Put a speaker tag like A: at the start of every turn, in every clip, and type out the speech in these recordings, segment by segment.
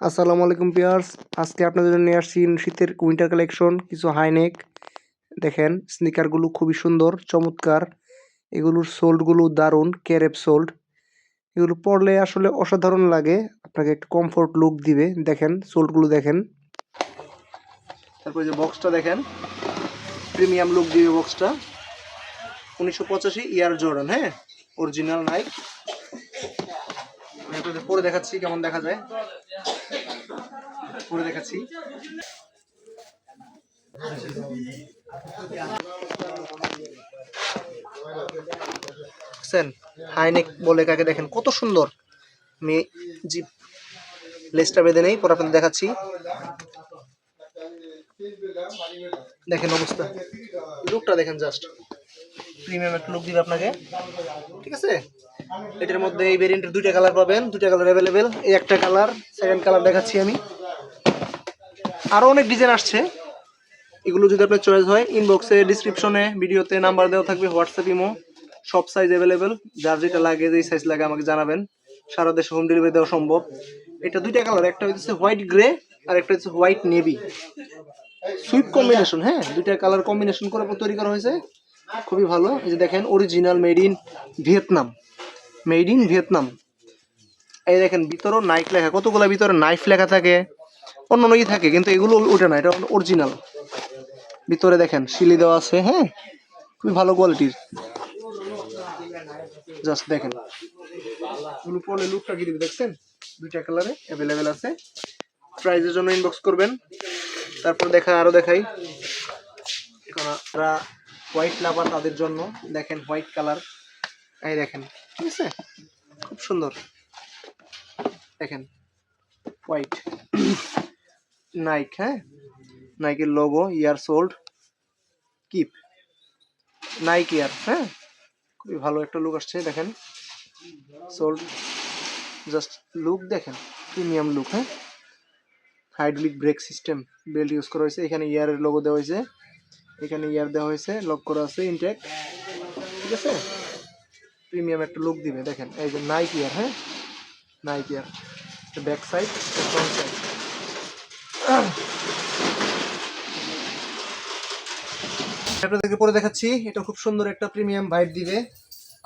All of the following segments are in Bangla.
A: আসসালামু আলাইকুম পিয়ার্স। আজকে আপনাদের জন্য নিয়ে আসছি শীতের উইন্টার কালেকশন কিছু হাইনেক। দেখেন স্নিকারগুলো খুবই সুন্দর চমৎকার। এগুলোর সোল্ডগুলো দারুণ ক্যারেপ সোল্ড। এগুলো পরলে আসলে অসাধারণ লাগে, আপনাকে একটু কমফোর্ট লুক দিবে। দেখেন সোল্ডগুলো দেখেন, তারপরে যে বক্সটা দেখেন প্রিমিয়াম লুক দিবে বক্সটা। 1985 ইয়ার জর্ডান, হ্যাঁ অরিজিনাল নাইক। আমি আপনাদের পরে দেখাচ্ছি কেমন দেখা যায়, পরে দেখাচ্ছি। হাইনেক বলে কাকে, দেখেন কত সুন্দর। আমি জি লেসটা বেঁধে নেই, পরে আপনাদের দেখাচ্ছি। দেখেন অবস্থা, লুকটা দেখেন, জাস্ট প্রিমিয়াম একটা লুক দিবে আপনাকে, ঠিক আছে। এটার মধ্যে এই ভেরিয়েন্টের দুইটা কালার পাবেন, দুইটা কালার অ্যাভেলেবেল। এই একটা কালার, সেকেন্ড কালার দেখাচ্ছি আমি। আরও অনেক ডিজাইন আসছে, এগুলো যদি আপনার চয়েস হয় ইনবক্সে, ডিসক্রিপশনে, ভিডিওতে নাম্বার দেওয়া থাকবে, হোয়াটসঅ্যাপ, ইমো, সব সাইজ অ্যাভেলেবেল। যার যেটা লাগে, যেই সাইজ লাগে আমাকে জানাবেন, সারা দেশে হোম ডেলিভারি দেওয়া সম্ভব। এটা দুইটা কালার, একটা হচ্ছে হোয়াইট গ্রে আর একটা হচ্ছে হোয়াইট নেভি। সুইট কম্বিনেশন, হ্যাঁ দুইটা কালার কম্বিনেশন করে তৈরি করা হয়েছে, খুবই ভালো। এই যে দেখেন original made in Vietnam, made in Vietnam. এই দেখেন ভিতরেও নাইক লেখা, কতগুলো ভিতরে নাইফ লেখা থাকে, অন্য অন্য থাকে, কিন্তু এগুলো ওটা না, এটা অরিজিনাল। ভিতরে দেখেন শিলি দেওয়া আছে, হ্যাঁ খুবই ভালো কোয়ালিটির। জাস্ট দেখেন এগুলো পরলে লুকটা কি দিবে, দেখছেন দুইটা কালারে অ্যাভেলেবেল আছে। প্রাইজের জন্য ইনবক্স করবেন। তারপর আরো দেখাই, যারা হোয়াইট লাভার তাদের জন্য দেখেন হোয়াইট কালার, এই দেখেন, ঠিক আছে খুব সুন্দর। দেখেন হোয়াইট নাইক, হ্যাঁ নাইকের লোগো, ইয়ার সোল্ড, কিপ নাইক ইয়ার, হ্যাঁ খুবই ভালো একটা লুক আসছে। দেখেন সোল্ড, জাস্ট লুক দেখেন, প্রিমিয়াম লুক। হ্যাঁ hydraulic brake system belt use করা হয়েছে, এখানে ইয়ারের লোগো দেওয়া হয়েছে, এখানে ইয়ার দেওয়া হয়েছে, লক করা আছে ইনটেক, ঠিক আছে প্রিমিয়াম একটা লুক দিবে। দেখেন এই যে নাইক ইয়ার, হ্যাঁ নাইক ইয়ার, ব্যাক সাইড, ফ্রন্ট সাইড। আপনাদেরকে পরে দেখাচ্ছি, এটা খুব সুন্দর একটা প্রিমিয়াম ভাইব দিবে।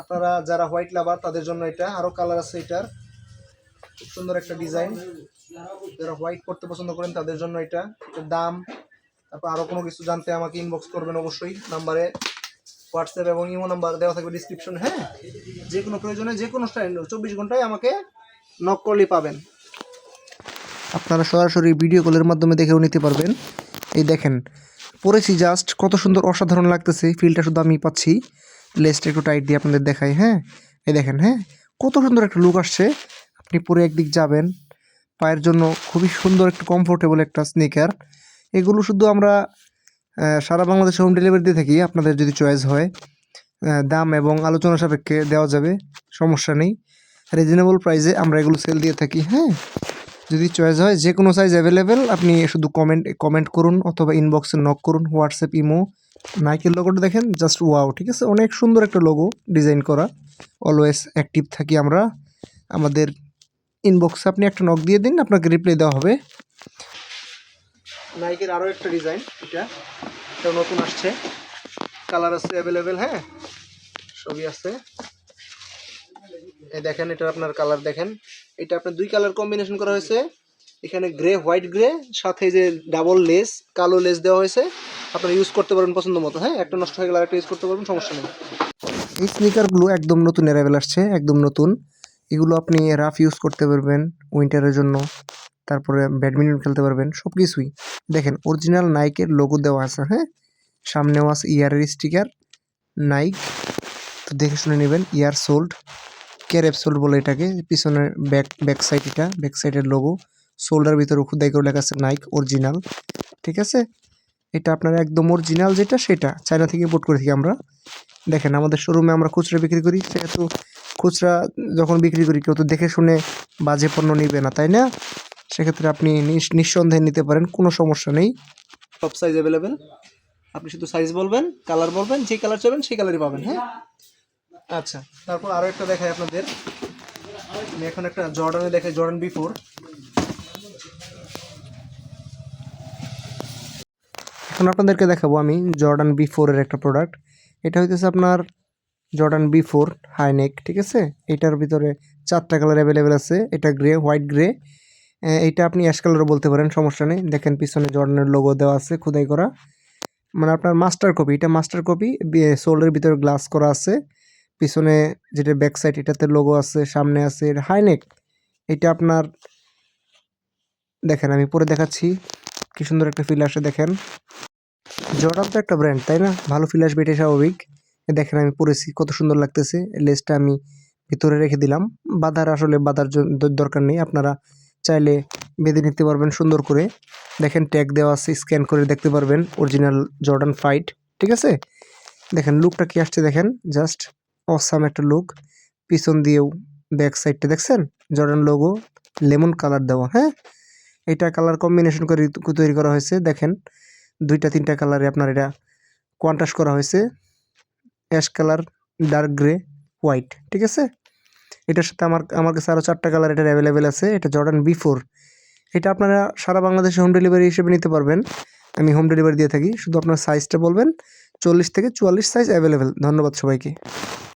A: আপনারা যারা হোয়াইট লাভার তাদের জন্য এটা, আরো কালার আছে এটার, খুব সুন্দর একটা ডিজাইন। যারা হোয়াইট পড়তে পছন্দ করেন তাদের জন্য এটা। এটার দাম, তারপর আরো কোনো কিছু জানতে আমাকে ইনবক্স করবেন অবশ্যই। নাম্বারে হোয়াটসঅ্যাপ এবং ইমো নাম্বার দেওয়া থাকবে ডিসক্রিপশন, হ্যাঁ যে কোনো প্রয়োজনে যে কোনো টাইম 24 ঘন্টায় আমাকে নক করলেই পাবেন। আপনারা সরাসরি ভিডিও কলের মাধ্যমে দেখেও নিতে পারবেন। এই দেখেন পরেছি, জাস্ট কত সুন্দর অসাধারণ লাগতেছে, ফিলটা শুধু আমি পাচ্ছি। লেসটা একটু টাইট দিয়ে আপনাদের দেখাই, হ্যাঁ এই দেখেন, হ্যাঁ কত সুন্দর একটা লুক আসছে। আপনি পরে একদিক যাবেন, পায়ের জন্য খুবই সুন্দর একটা কমফোর্টেবল একটা স্নিকার। এগুলো শুধু আমরা সারা বাংলাদেশে হোম ডেলিভারি দিয়ে থাকি, আপনাদের যদি চয়েস হয় দাম এবং আলোচনা সাপেক্ষে দেওয়া যাবে, সমস্যা নেই। রিজনেবল প্রাইসে আমরা এগুলো সেল দিয়ে থাকি, হ্যাঁ যদি চয়েস হয় যে কোনো সাইজ অ্যাভেলেবেল। আপনি শুধু কমেন্ট করুন অথবা ইনবক্সে নক করুন, হোয়াটসঅ্যাপ, ইমো। নাইকের লোগোটা দেখেন, জাস্ট ওয়াও, ঠিক আছে অনেক সুন্দর একটা লোগো ডিজাইন করা। অলওয়েজ অ্যাক্টিভ থাকি আমরা। আমাদের ইনবক্সে আপনি একটা নক দিয়ে দিন, আপনাকে রিপ্লাই দেওয়া হবে। নাইকের আরও একটা ডিজাইন, এটা নতুন আসছে, কালার আছে অ্যাভেলেবেল, হ্যাঁ সবই আছে। এই দেখেন এটা আপনার কালার দেখেন, এটা আপনার দুই কালার কম্বিনেশন করা হয়েছে। এখানে গ্রে, হোয়াইট গ্রে, সাথে যে ডাবল লেস, কালো লেস দেওয়া হয়েছে। আপনারা ইউজ করতে পারবেন পছন্দ মতো, হ্যাঁ একটা নষ্ট হয়ে গেলে আরেকটা ইউজ করতে পারবেন, সমস্যা নেই। এই স্নিকারগুলো একদম নতুন অ্যারাইভেল আসছে, একদম নতুন। এগুলো আপনি রাফ ইউজ করতে পারবেন উইন্টারের জন্য, তারপরে ব্যাডমিন্টন খেলতে পারবেন, সব কিছুই। দেখেন অরিজিনাল নাইকের লোগো দেওয়া আছে, হ্যাঁ সামনেও আছে ইয়ারের স্টিকার নাইক, তো দেখে শুনে নেবেন। ইয়ার সোল্ড, ক্যারেপ সোল্ড বলে এটাকে। পিছনের ব্যাক সাইড, এটা ব্যাক সাইডের লোগো, সোল্ডার ভিতরে খুদাই করে লেখা আছে নাইক অরিজিনাল, ঠিক আছে। এটা আপনার একদম অরিজিনাল যেটা, সেটা চায়না থেকে ইম্পোর্ট করে থাকি আমরা। দেখেন আমাদের শোরুমে আমরা খুচরা বিক্রি করি, সেহেতু খুচরা যখন বিক্রি করি কেউ তো দেখে শুনে বাজে পণ্য নিবে না, তাই না। সেক্ষেত্রে আপনি নিঃসন্দেহে নিতে পারেন, কোনো সমস্যা নেই। সব সাইজ অ্যাভেলেবেল, আপনি শুধু সাইজ বলবেন, কালার বলবেন, যে কালার চাইবেন সেই কালারই পাবেন, হ্যাঁ আচ্ছা। তারপর আরও একটা দেখাই আপনাদের, আমি এখন একটা জর্ডানে দেখাই, জর্ডান B4। এখন আপনাদেরকে দেখাবো আমি জর্ডান B4 এর একটা প্রোডাক্ট। এটা হইতেছে আপনার জর্ডান B4 হাইনেক, ঠিক আছে। এটার ভিতরে 4টা কালার অ্যাভেলেবেল আছে। এটা গ্রে, হোয়াইট গ্রে, এইটা আপনি অ্যাশ কালারও বলতে পারেন, সমস্যা নেই। দেখেন পিছনে জর্ডানের লোগো দেওয়া আছে খোদাই করা, মানে আপনার মাস্টার কপি। এটা মাস্টার কপি, সোলের ভিতরে গ্লাস করা আছে। পিছনে যেটা ব্যাক সাইড এটাতে লোগো আছে, সামনে আছে হাইনেক। এটা আপনার দেখেন আমি পরে দেখাচ্ছি কি সুন্দর একটা ফিল আসে। দেখেন জর্ডান তো একটা ব্র্যান্ড, তাই না? ভালো ফিল আসবে, এটা স্বাভাবিক। দেখেন আমি পরেছি, কত সুন্দর লাগতেছে। লেসটা আমি ভিতরে রেখে দিলাম, আসলে বাঁধার দরকার নেই, আপনারা চাইলে বেঁধে নিতে পারবেন সুন্দর করে। দেখেন ট্যাগ দেওয়া আছে, স্ক্যান করে দেখতে পারবেন অরিজিনাল জর্ডান ফাইট, ঠিক আছে। দেখেন লুকটা কি আসছে, দেখেন জাস্ট অসাম একটা লুক। পিছন দিয়েও ব্যাক সাইডটা দেখছেন জর্ডান লোগো, লেমন কালার দেওয়া, হ্যাঁ। এটা কালার কম্বিনেশন করে তৈরি করা হয়েছে। দেখেন 2-3টা কালারে আপনার এটা কন্ট্রাস্ট করা হয়েছে, ash colour, dark grey, white, ঠিক আছে। এটার সাথে আমার কাছে আরও 4টা কালার এটার অ্যাভেলেবেল আছে। এটা জর্ডান B4। এটা আপনারা সারা বাংলাদেশে হোম ডেলিভারি হিসেবে নিতে পারবেন। আমি হোম ডেলিভারি দিয়ে থাকি, শুধু আপনার সাইজটা বলবেন। 40 থেকে 44 সাইজ অ্যাভেলেবেল। ধন্যবাদ সবাইকে।